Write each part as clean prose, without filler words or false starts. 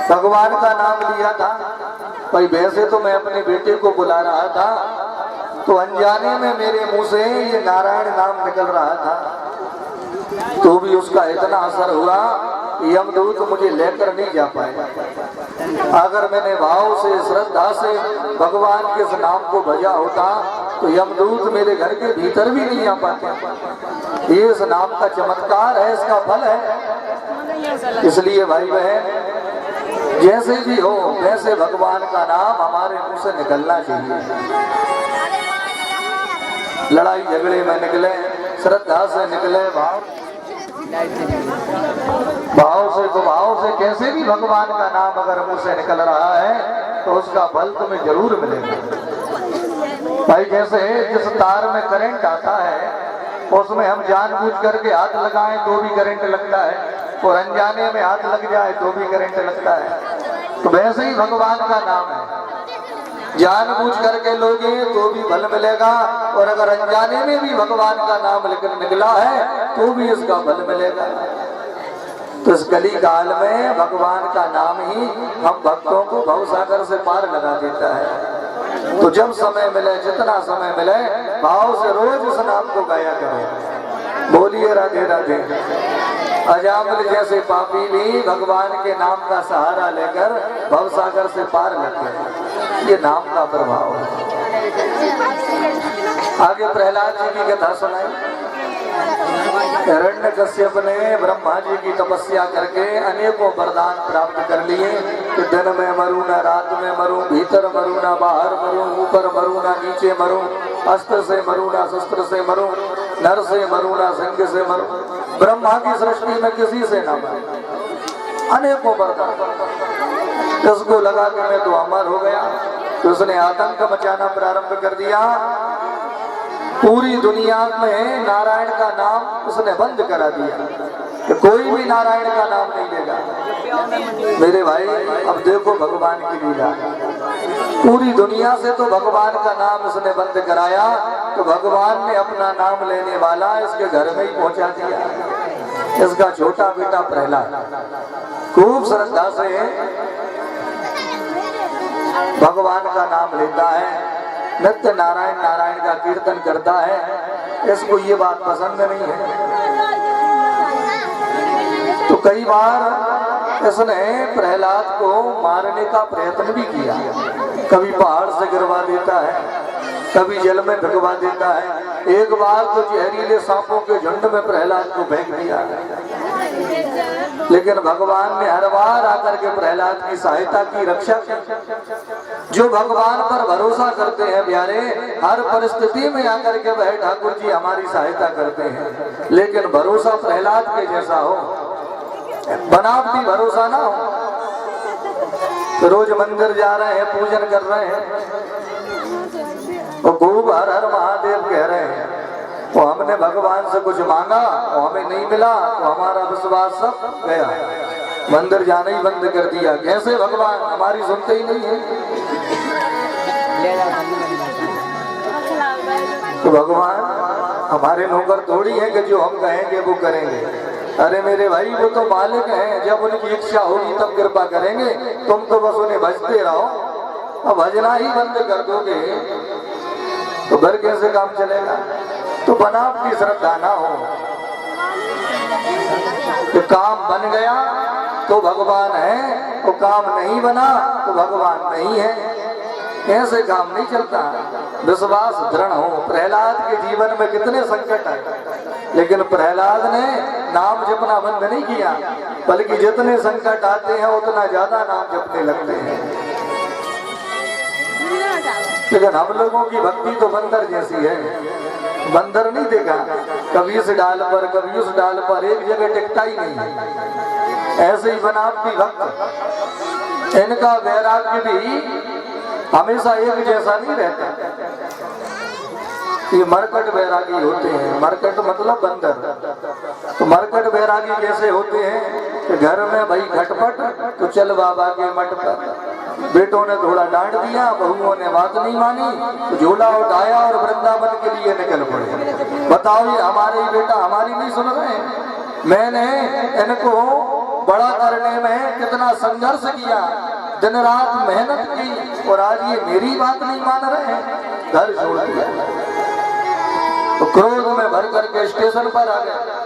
भगवान का नाम लिया था। भाई वैसे तो मैं अपने बेटे को बुला रहा था तो अनजाने में मेरे मुंह से ये नारायण नाम निकल रहा था, तो भी उसका इतना असर हुआ यमदूत मुझे लेकर नहीं जा पाए। अगर मैंने भाव से श्रद्धा से भगवान के इस नाम को भजा होता तो यमदूत मेरे घर के भीतर भी नहीं आ पाते। ये इस नाम का चमत्कार है, इसका फल है। इसलिए भाई बहन जैसे भी हो वैसे भगवान का नाम हमारे मुंह से निकलना चाहिए। लड़ाई झगड़े में निकले, श्रद्धा से निकले, भाव से कैसे भी भगवान का नाम अगर मुंह से निकल रहा है तो उसका फल तुम्हें जरूर मिलेगा। भाई जैसे जिस तार में करंट आता है उसमें हम जानबूझ करके हाथ लगाएं तो भी करंट लगता है, और अनजाने में हाथ लग जाए तो भी करंट लगता है। तो वैसे ही भगवान का नाम है, जानबूझ करके लोगे तो भी फल मिलेगा, और अगर अनजाने में भी भगवान का नाम निकला है तो भी इसका फल मिलेगा। तो इस कली काल में भगवान का नाम ही हम भक्तों को भवसागर से पार लगा देता है। तो जब समय मिले, जितना समय मिले, भाव से रोज उस नाम को गाया करो। बोलिए राधे राधे। अजामिल जैसे पापी भी भगवान के नाम का सहारा लेकर भवसागर से पार लगते, ये नाम का प्रभाव है। आगे प्रहलाद जी की कथा सुनाई। हिरण्यकश्यप ने ब्रह्मा जी की तपस्या करके अनेकों वरदान प्राप्त कर लिए कि दिन में मरूं ना, रात में मरूं, भीतर मरूं ना, बाहर मरूं, ऊपर मरूं ना, नीचे मरूं, अस्त्र से मरूं ना, शस्त्र से मरूं, नर से मरूं ना, सिंह से मरूं, ब्रह्मा की सृष्टि में किसी से ना मरूं। अनेकों वरदान। इसको लगा कि मैं तो अमर हो गया, तो उसने आतंक मचाना प्रारंभ कर दिया। पूरी दुनिया में नारायण का नाम उसने बंद करा दिया कि कोई भी नारायण का नाम नहीं लेगा। मेरे भाई अब देखो भगवान की लीला, पूरी दुनिया से तो भगवान का नाम उसने बंद कराया, तो भगवान ने अपना नाम लेने वाला इसके घर में ही पहुंचा दिया। इसका छोटा बेटा प्रहलाद खूब श्रद्धा से भगवान का नाम लेता है, नित्य नारायण नारायण का कीर्तन करता है। इसको ये बात पसंद नहीं है, तो कई बार इसने प्रहलाद को मारने का प्रयत्न भी किया। कभी पहाड़ से गिरवा देता है, कभी जल में भिगवा देता है। एक बार तो जहरीले सांपों के झुंड में प्रहलाद को फेंक दिया, लेकिन भगवान ने हर बार आकर के प्रहलाद की सहायता की, रक्षा की। जो भगवान पर भरोसा करते हैं प्यारे, हर परिस्थिति में आकर के वह ठाकुर जी हमारी सहायता करते हैं। लेकिन भरोसा प्रहलाद के जैसा हो, बनावटी भरोसा ना हो। तो रोज मंदिर जा रहे हैं, पूजन कर रहे हैं, तो खूब हर हर महादेव कह रहे हैं, तो हमने भगवान से कुछ मांगा और हमें नहीं मिला तो हमारा विश्वास सब गया, मंदिर जाना ही बंद कर दिया। कैसे भगवान हमारी सुनते ही नहीं है। तो भगवान हमारे नौकर थोड़ी है कि जो हम कहेंगे वो करेंगे। अरे मेरे भाई वो तो मालिक हैं, जब उनकी इच्छा होगी तब कृपा करेंगे। तुम तो बस उन्हें भजते रहो, अब भजना ही बंद कर दोगे तो घर कैसे काम चलेगा। तो बनावटी श्रद्धा ना हो कि काम बन गया तो भगवान है, तो काम नहीं बना तो भगवान नहीं है। ऐसे काम नहीं चलता। विश्वास दृढ़ हो। प्रहलाद के जीवन में कितने संकट है, लेकिन प्रहलाद ने नाम जपना बंद नहीं किया, बल्कि जितने संकट आते हैं उतना ज्यादा नाम जपने लगते हैं। लेकिन हम लोगों की भक्ति तो बंदर जैसी है। बंदर नहीं देखा, कभी इस डाल पर कभी उस डाल पर, एक जगह टिकता ही नहीं। ऐसे ही बनावटी भक्त, इनका वैराग्य भी हमेशा एक जैसा नहीं रहता। ये मरकट वैरागी होते हैं। मरकट मतलब बंदर। तो मरकट वैरागी कैसे होते हैं कि घर में भाई घटपट तो चल बाबा के मठ पर, बेटों ने थोड़ा डांट दिया, बहुओं ने बात नहीं मानी तो झोला उठाया और वृंदावन के लिए निकल पड़े। बताओ ये हमारे ही बेटा हमारी नहीं सुन रहे हैं। मैंने इनको बड़ा करने में कितना संघर्ष किया, दिन रात मेहनत की, और आज ये मेरी बात नहीं मान रहे हैं, घर छोड़ दिया। तो क्रोध में भर करके स्टेशन पर आ गए।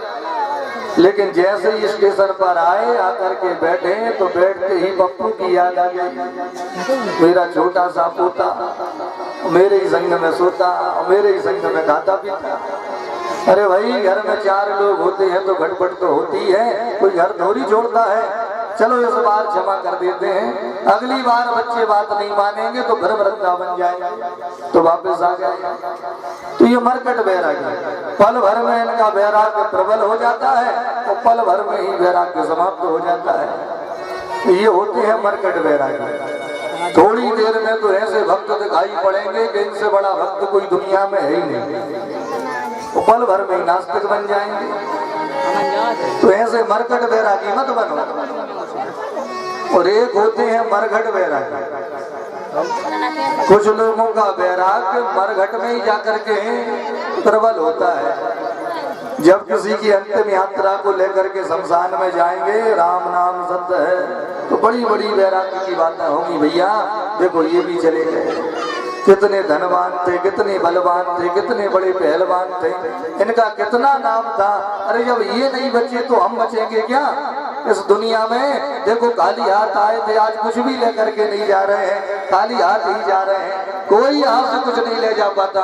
लेकिन जैसे ही स्टेशन पर आए, आकर के बैठे, तो बैठते ही पप्पू की याद आ गई। मेरा छोटा सा पोता मेरे ही संग में सोता, मेरे ही संग में खाता पीता। अरे भाई, घर में 4 लोग होते हैं तो गड़बड़ तो होती है, कोई घर थोड़ी छोड़ता है। चलो इस बार क्षमा कर देते हैं, अगली बार बच्चे बात नहीं मानेंगे तो घर वृद्धा बन जाएगा। तो वापस आ गए। तो ये मरकट वैराग्य, पल भर में इनका वैराग्य प्रबल हो जाता है, तो पल भर में ही वैराग्य समाप्त हो जाता है। तो ये होते हैं मरकट वैराग्य। थोड़ी देर में तो ऐसे भक्त दिखाई पड़ेंगे कि इनसे बड़ा भक्त कोई दुनिया में है ही नहीं, तो पल भर में ही नास्तिक बन जाएंगे। तो ऐसे मरकट वैरागी मत बनो। और एक होते हैं मरघट वैरागी। कुछ लोगों का वैराग्य मरघट में ही जाकर के प्रबल होता है। जब किसी की अंतिम यात्रा को लेकर के शमशान में जाएंगे, राम नाम सत्य है, तो बड़ी बड़ी वैराग्य की बातें होंगी। भैया देखो, ये भी चले गए, कितने धनवान थे, कितने बलवान थे, कितने बड़े पहलवान थे, इनका कितना नाम था। अरे जब ये नहीं बचे तो हम बचेंगे क्या इस दुनिया में? देखो, खाली हाथ आए थे, आज कुछ भी लेकर के नहीं जा रहे हैं, खाली हाथ ही जा रहे हैं, कोई यहाँ से कुछ नहीं ले जा पाता।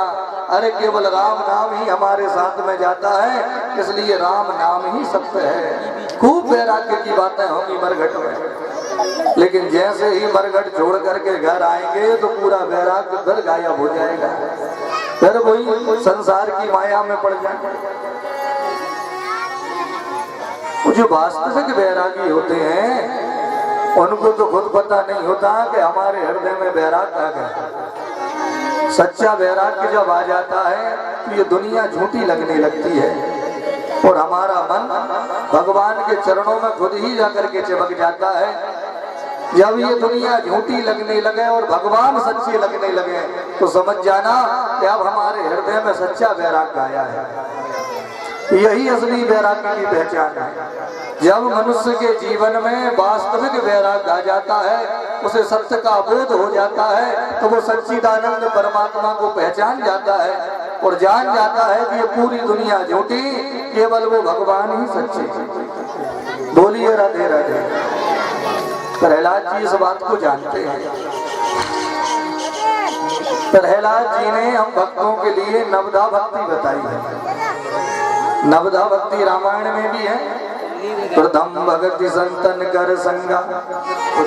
अरे केवल राम नाम ही हमारे साथ में जाता है, इसलिए राम नाम ही सत्य है। खूब वैराग्य की बातें होंगी मरघट में। लेकिन जैसे ही मरघट छोड़ करके घर आएंगे तो पूरा वैराग्य घर गायब हो जाएगा, फिर वही संसार की माया में पड़ जाएंगे। जो वास्तविक वैरागी होते हैं, उनको तो खुद पता नहीं होता कि हमारे हृदय में वैराग आ गया। सच्चा वैराग्य जब आ जाता है तो ये दुनिया झूठी लगने लगती है, और हमारा मन भगवान के चरणों में खुद ही जाकर के चिपक जाता है। जब ये दुनिया झूठी लगने लगे और भगवान सच्चे लगने लगे, तो समझ जाना कि अब हमारे हृदय में सच्चा वैराग्य आया है। यही असली वैराग्य की पहचान है। जब मनुष्य के जीवन में वास्तविक वैराग्य आ जाता है, उसे सत्य का बोध हो जाता है, तो वो सच्चिदानंद परमात्मा को पहचान जाता है और जान जाता है कि ये पूरी दुनिया झूठी, केवल वो भगवान ही सच्चे। बोलिए राधे राधे। प्रहलाद जी इस बात को जानते हैं। प्रहलाद जी ने हम भक्तों के लिए नवधा भक्ति बताई है। नवधा भक्ति रामायण में भी है। प्रथम भक्ति संतन कर संगा,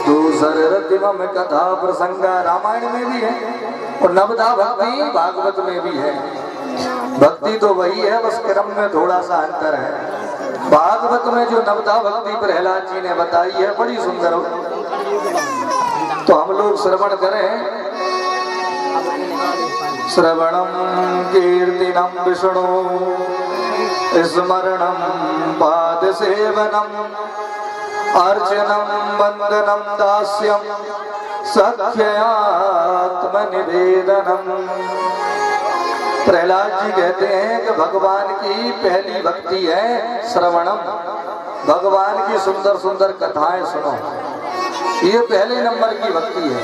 दूसर रतिमम कथा प्रसंगा, रामायण में भी है। और नवधा भक्ति भागवत में भी है। भक्ति तो वही है, बस क्रम में थोड़ा सा अंतर है। भागवत में जो नवधा भक्ति प्रहलाद जी ने बताई है, बड़ी सुंदर हो, तो हम लोग श्रवण करें। श्रवणम कीर्तिनम विष्णु स्मरणम पाद सेवनम अर्चनम वंदनम दास्यम सख्यात्म निवेदनम। प्रहलाद जी कहते हैं कि भगवान की पहली भक्ति है श्रवणम, भगवान की सुंदर सुंदर कथाएं सुनो, ये पहले नंबर की भक्ति है।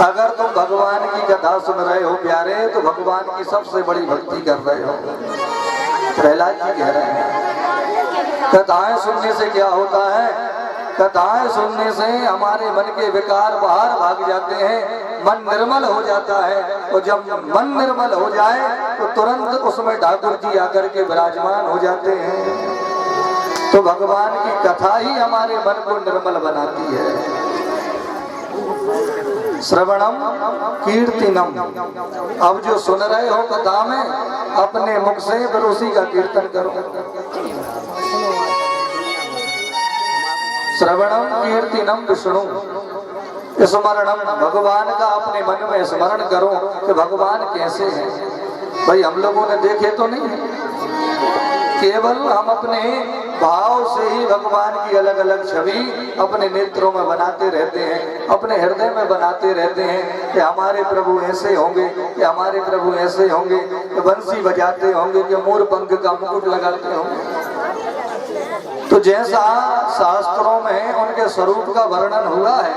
अगर तुम भगवान की कथा सुन रहे हो प्यारे, तो भगवान की सबसे बड़ी भक्ति कर रहे हो। प्रहलाद जी कह रहे हैं कथाएं सुनने से क्या होता है? कथाएं सुनने से हमारे मन के विकार बाहर भाग जाते हैं, मन निर्मल हो जाता है। और जब मन निर्मल हो जाए तो तुरंत उसमें ठाकुर जी आकर के विराजमान हो जाते हैं। तो भगवान की कथा ही हमारे मन को निर्मल बनाती है। श्रवणम कीर्तिनम, अब जो सुन रहे हो कथा में, अपने मुख से फिर उसी का कीर्तन करो। श्रवणम कीर्तिनम विष्णु स्मरणम, भगवान का अपने मन में स्मरण करो कि भगवान कैसे हैं। भाई हम लोगों ने देखे तो नहीं, केवल हम अपने भाव से ही भगवान की अलग अलग छवि अपने नेत्रों में बनाते रहते हैं, अपने हृदय में बनाते रहते हैं कि हमारे प्रभु ऐसे होंगे, कि हमारे प्रभु ऐसे होंगे, कि बंसी बजाते होंगे, कि मोर पंख का मुकुट लगाते होंगे। तो तो जैसा शास्त्रों में उनके स्वरूप का वर्णन हुआ है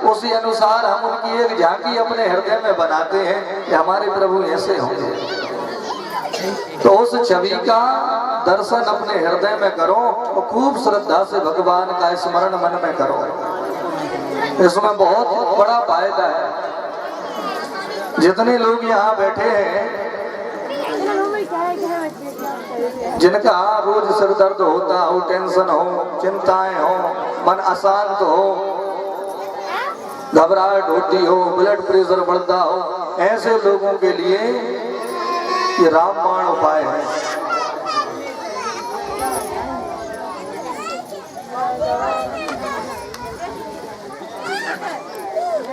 उसी अनुसार हम उनकी एक झांकी अपने हृदय में बनाते हैं कि हमारे प्रभु ऐसे होंगे। तो उस छवि का दर्शन अपने हृदय में करो और खूब श्रद्धा से भगवान का स्मरण मन में करो। इसमें बहुत बड़ा फायदा है। जितने लोग यहाँ बैठे हैं जिनका रोज सिर दर्द होता हो, टेंशन हो, चिंताएं हो, मन अशांत हो, घबराहट होती हो, ब्लड प्रेशर बढ़ता हो, ऐसे लोगों के लिए ये रामबाण उपाय है।